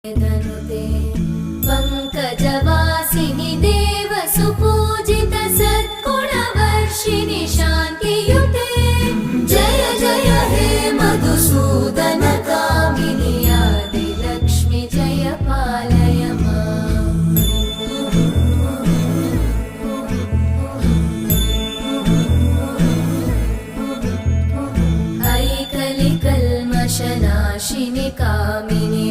धनुते पंकजवासिनि देव सुपूजित सद्गुणवर्षिणि शान्तियुते जय जय हे मधुसूदन कामिनि आदिलक्ष्मि जय पालय माम्। ऐकलिकल्मषनाशिनि कामिनि